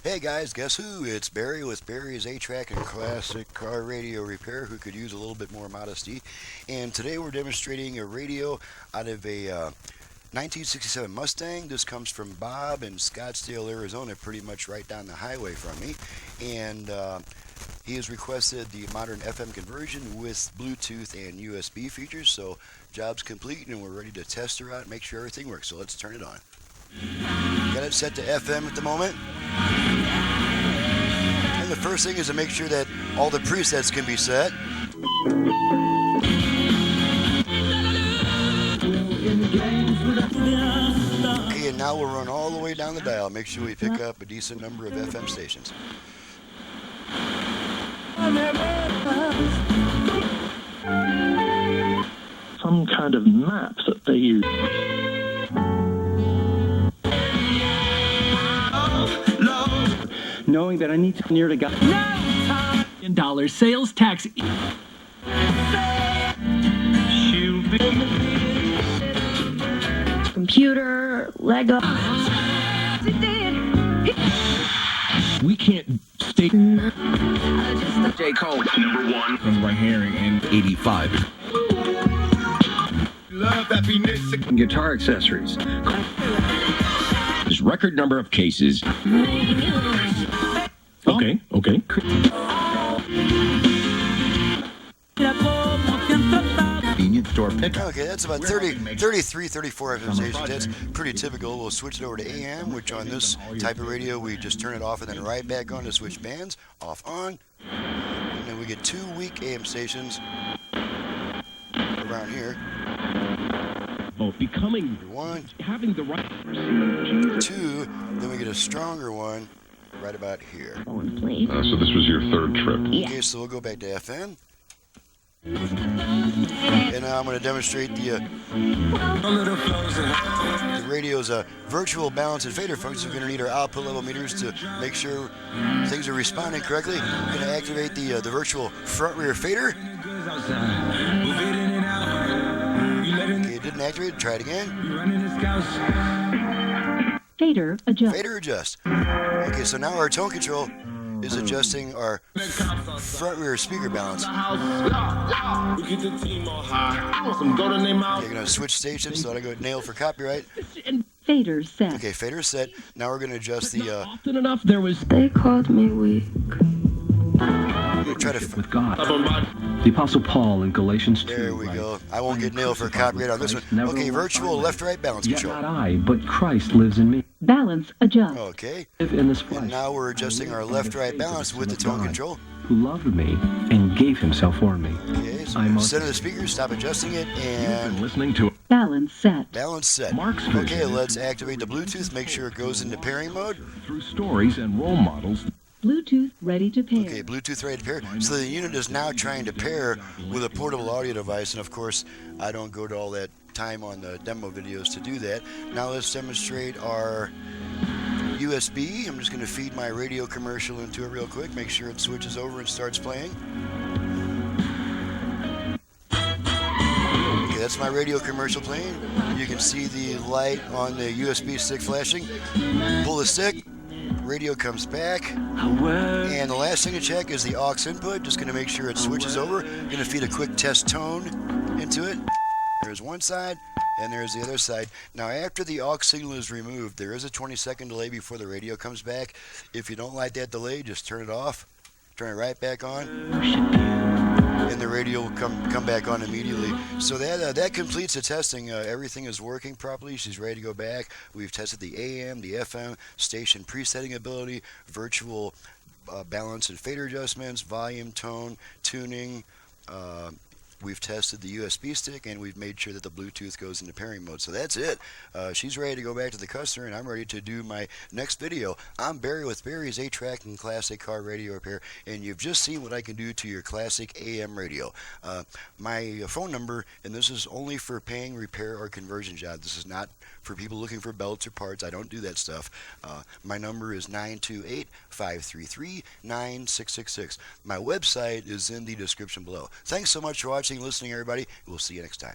Hey guys, guess who? It's Barry with Barry's A-Track and Classic Car Radio Repair, who could use a little bit more modesty. And today we're demonstrating a radio out of a 1967 Mustang. This comes from Bob in Scottsdale, Arizona, pretty much right down the highway from me. And he has requested the modern FM conversion with Bluetooth and USB features. So job's complete and we're ready to test her out and make sure everything works. So let's turn it on. Got it set to FM at the moment. And the first thing is to make sure that all the presets can be set. Okay, and now we'll run all the way down the dial. Make sure we pick up a decent number of FM stations. Some kind of map that they use. Knowing that I need to near to God. $1 sales tax. Computer, Lego. We can't stay. J. Cole, #1 from right here in 85. love happiness. Guitar accessories. His record number of cases. Okay. Convenience store pickup. Okay, that's about 33, 34 FM stations. That's pretty typical. We'll switch it over to AM, which on this type of radio, we just turn it off and then right back on to switch bands. Off, on. And then we get 2 weak AM stations around here. Becoming one, having the right. 2, then we get a stronger one right about here. So this was your third trip. Okay, so we'll go back to FM. And now I'm going to demonstrate the radio's virtual balance and fader function. We're going to need our output level meters to make sure things are responding correctly. We're going to activate the virtual front rear fader. Okay, it didn't activate. Try it again. Fader adjust. Fader adjust. Okay, so now our tone control is adjusting our front rear speaker balance. Okay, you're going to switch stations, so I go nail for copyright. Fader set. Okay, fader set. Now we're going to adjust the. Often enough, there was. They called me weak. Try to with God. The Apostle Paul in Galatians 2. There we go. I won't get nailed for copyright on this one. Okay, virtual left-right balance Yet control. not I, but Christ lives in me. Balance adjust. Okay. Live in this flesh. And now we're adjusting our left-right balance with the tone control. Who loved me and gave himself for me. Okay, so center the speaker, stop adjusting it, and listening to Balance set. balance set. Mark's Okay, vision. let's activate the Bluetooth, make sure it goes into pairing mode. Through stories and role models. Bluetooth ready to pair. Okay, Bluetooth ready to pair. So the unit is now trying to pair with a portable audio device, and of course, I don't go to all that time on the demo videos to do that. Now let's demonstrate our USB. I'm just going to feed my radio commercial into it real quick, make sure it switches over and starts playing. Okay, that's my radio commercial playing. You can see the light on the USB stick flashing. Pull the stick. Radio comes back, and the last thing to check is the aux input. Just going to make sure it switches over. Going to feed a quick test tone into it. There's one side, and there's the other side. Now, after the aux signal is removed, there is a 20-second delay before the radio comes back. If you don't like that delay, just turn it off, turn it right back on, and the radio will come back on immediately. So that completes the testing. Everything is working properly. She's ready to go back. We've tested the AM, the FM, station presetting ability, virtual balance and fader adjustments, volume, tone, tuning. We've tested the USB stick, and we've made sure that the Bluetooth goes into pairing mode. So that's it. She's ready to go back to the customer, and I'm ready to do my next video. I'm Barry with Barry's A-Track and Classic Car Radio Repair, and you've just seen what I can do to your classic AM radio. My phone number, and this is only for paying, repair, or conversion jobs. This is not for people looking for belts or parts. I don't do that stuff. My number is 928-533-9666. My website is in the description below. Thanks so much for watching and listening, everybody. We'll see you next time.